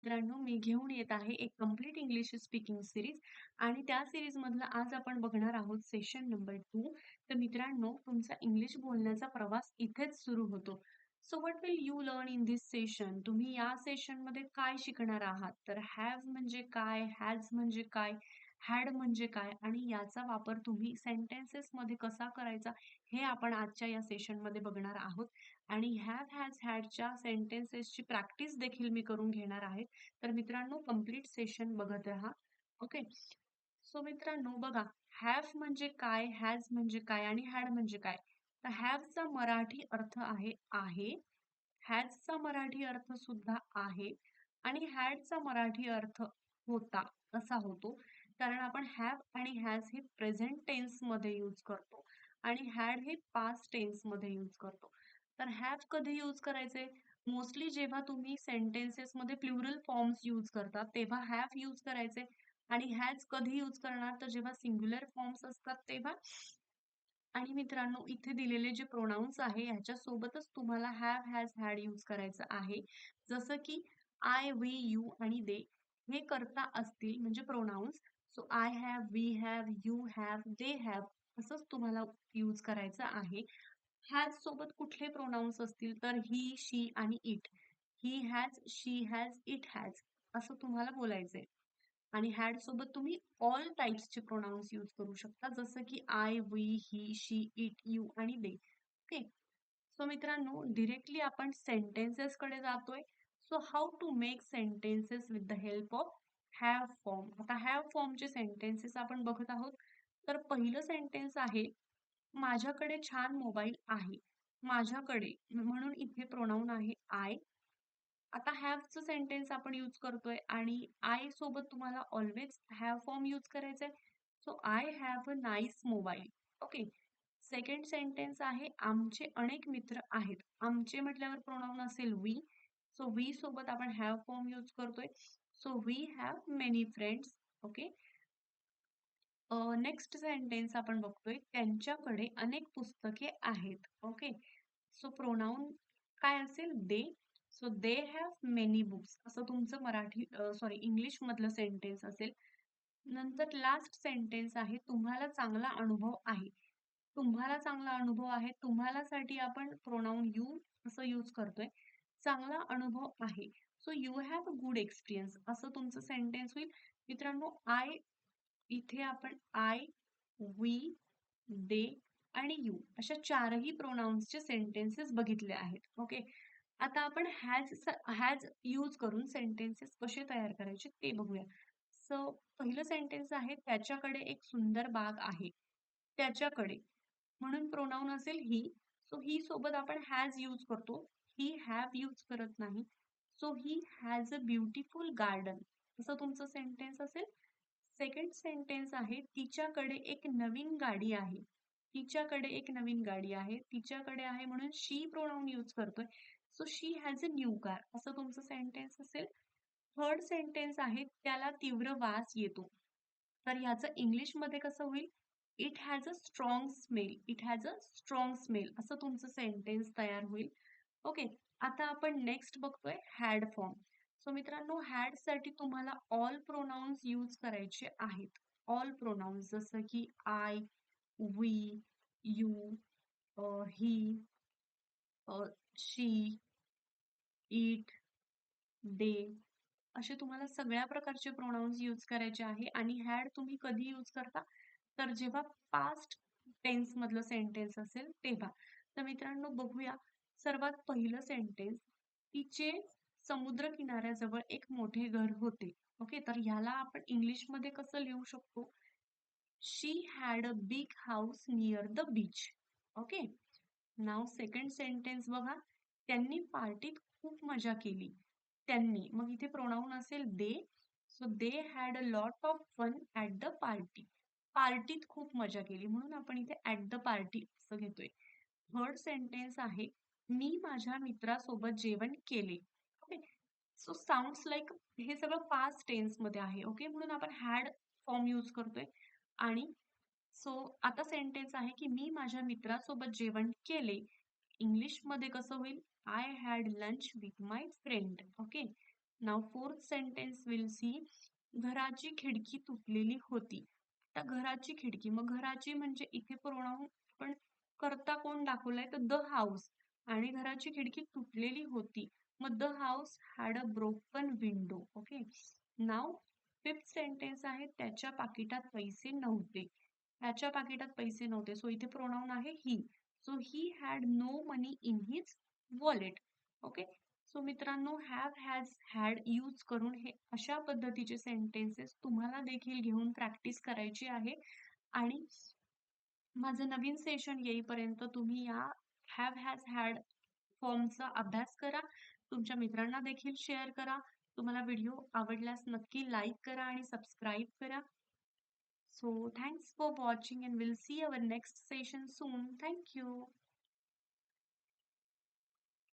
मित्रांनो, मी घेऊन येत आहे एक कंप्लीट इंग्लिश स्पीकिंग सीरीज आणि त्या सीरीजमधलं आज आपण बघणार आहोत सेशन नंबर 2. तर मित्रांनो, तुमचा इंग्लिश बोलण्याचा प्रवास इथेच सुरू होतो. So what will you learn in this session? तुम्ही या सेशनमध्ये काय शिकणार आहात? तर हॅव म्हणजे काय? हॅज म्हणजे काय? हॅड म्हणजे काय? आणि याचा वापर तुम्ही सेंटेन्सेसमध्ये कसा करायचा? हे आपण आजच्या या सेशनमध्ये बघणार आहोत. आणि हॅव, हॅज, हॅडच्या सेंटेन्सेसची प्रॅक्टिस देखील मी करून घेणार आहे. तर मित्रांनो, कंप्लीट सेशन बघत राहा. ओके. सो मित्रांनो बघा, हॅव म्हणजे काय, हॅज म्हणजे काय आणि हॅड म्हणजे काय? तर हॅवचा मराठी अर्थ आहे. हॅजचा मराठी अर्थ सुद्धा आहे आणि हॅडचा मराठी अर्थ होता असा होतो. कारण आपण हॅव आणि हॅज हे प्रेझेंट टेन्स मध्ये यूज करतो आणि हॅड हे पास्ट टेन्स मध्ये यूज करतो. तर हॅव कधी यूज करायचे? मोस्टली जेव्हा तुम्ही सेंटेन्सेस मध्ये प्लुरल फॉर्म्स यूज करता तेव्हा हॅव यूज करायचे आणि हॅज कधी यूज करणार तर जेव्हा सिंग्युलर फॉर्म्स असतात तेव्हा. आणि मित्रांनो, इथे दिलेले जे प्रोनाउन्स आहे ह्याच्या सोबतच तुम्हाला हॅव, हॅज, हॅड यूज करायचं आहे. जसं की आय, वी, यू आणि दे हे करता असतील म्हणजे pronouns. So I have, we have, you have, they have असंच तुम्हाला यूज करायचं आहे. हॅज सोबत कुठले प्रोनाउन्स असतील तर ही, शी आणि it. He has, she has, it has असं तुम्हाला बोलायचंय. आणि हॅड सोबत तुम्ही ऑल टाइप्सचे प्रोनाउन्स यूज करू शकता जसं की I, we, he, she, it, you आणि दे. ओके. सो मित्रांनो, डिरेक्टली आपण सेंटेन्सेस कडे जातोय. So how to make sentences with the help of have form. आता हॅव फॉर्मचे सेंटेन्सेस आपण बघत आहोत. तर पहिलं सेंटेन्स आहे, माझ्याकडे छान मोबाईल आहे. माझ्याकडे म्हणून इथे प्रोनाउन आहे आय. आता हॅवचं सेंटेन्स आपण यूज करतोय आणि आय सोबत तुम्हाला ऑलवेज हॅव फॉर्म यूज करायचा आहे. So I have a nice mobile. Okay. Second sentence आहे, आमचे अनेक मित्र आहेत. आमचे म्हटल्यावर प्रोनाउन असेल वी. सो वी सोबत आपण हॅव फॉर्म यूज करतोय. So we have many friends. Okay. Next sentence आपण बघतोय, त्यांच्याकडे अनेक पुस्तके आहेत. ओके. सो प्रोनाउन काय असेल? They. So they have many books असं तुमचं मराठी सॉरी इंग्लिश मधलं सेंटेन्स असेल. नंतर लास्ट सेंटेन्स आहे, तुम्हाला चांगला अनुभव आहे. तुम्हाला चांगला अनुभव आहे. तुम्हाला साठी आपण प्रोनाउन यू असं यूज करतोय. चांगला अनुभव आहे. So you have a good experience असं तुमचं सेंटेन्स होईल. मित्रांनो, इथे आपण आय, वी, दे आणि यू अशा चारही प्रोनाउन्सचे सेंटेन्सेस बघितले आहेत. ओके. आता आपण हॅज यूज करून सेंटेन्सेस कसे तयार करायचे ते बघूया. सो पहिलं सेंटेन्स आहे, त्याच्याकडे एक सुंदर बाग आहे. त्याच्याकडे म्हणून प्रोनाउन असेल ही. सो ही सोबत आपण हॅज यूज करतो. ही हॅव यूज करत नाही. So he has a beautiful garden असं तुमचं सेंटेन्स असेल. सेकंड सेंटेन्स आहे, तिच्याकडे एक नवीन गाडी आहे. तिच्याकडे एक नवीन गाडी आहे. तिच्याकडे आहे म्हणून शी प्रोनाउन यूज करतोय. So she has a new car असं तुमचं सेंटेन्स असेल. थर्ड सेंटेन्स आहे, त्याला तीव्र वास येतो. तर ह्याचं इंग्लिशमध्ये कसं होईल? It has a strong smell. It has a strong smell असं तुमचं सेंटेन्स तयार होईल. ओके. आता आपण नेक्स्ट बघतोय हॅड फॉर्म. सो मित्रांनो, हॅड साठी तुम्हाला ऑल प्रोनाउन्स यूज करायचे आहेत. ऑल प्रोनाउन्स जसं की I, we, you, he, she, it, they असे तुम्हाला सगळ्या प्रकारचे प्रोनाउन्स यूज करायचे आहे. आणि हॅड तुम्ही कधी यूज करता? तर जेव्हा पास्ट टेन्स मधलं सेंटेन्स असेल तेव्हा. तर मित्रांनो बघूया, सर्वात पहिलं सेंटेन्स, तिचे समुद्र किनाऱ्याजवळ एक मोठे घर होते. ओके. तर ह्याला आपण इंग्लिश मध्ये कसं लिहू शकतो? She had a big house near the beach. Okay. नाव सेकंड सेंटेन्स बघा, त्यांनी पार्टीत खूप मजा केली. त्यांनी मग इथे प्रोनाउन असेल they. So they had a lot of fun at the party. पार्टीत खूप मजा केली म्हणून आपण इथे ॲट द पार्टी असं घेतोय. थर्ड सेंटेन्स आहे, मी माझ्या मित्रासोबत जेवण केले. ओके. सो साऊंड्स लाईक हे सगळं पास्ट टेन्स मध्ये आहे. ओके. म्हणून आपण हॅड फॉर्म यूज करतोय. आणि सो आता सेंटेन्स आहे की मी माझ्या मित्रासोबत जेवण केले. इंग्लिश मध्ये कसं होईल? I had lunch with my friend. Okay. Now fourth sentence will see, घराची खिडकी तुटलेली होती. आता घराची खिडकी, मग घराची म्हणजे इथे प्रोनाउन पण करता कोण दाखवलाय तर द हाऊस, आणि घराची खिडकी तुटलेली होती. मग the house had a broken window. Okay. Now fifth sentence आहे, त्याच्या पाकिटात पैसे नव्हते. त्याच्या पाकिटात पैसे नव्हते, सो इथे प्रोनाउन आहे he. So he had no money in his wallet. Okay. So मित्रांनो, हॅव, हॅज, हॅड यूज करून हे अशा पद्धतीचे सेंटेन्सेस तुम्हाला देखील घेऊन प्रॅक्टिस करायची आहे. आणि माझं नवीन सेशन येईपर्यंत तुम्ही या हॅव, हॅज, हॅड फॉर्मचा अभ्यास करा. तुमच्या मित्रांना देखील शेअर करा. तुम्हाला व्हिडिओ आवडल्यास नक्की लाईक करा आणि सबस्क्राईब करा. So thanks for watching and we'll see our next session soon. Thank you.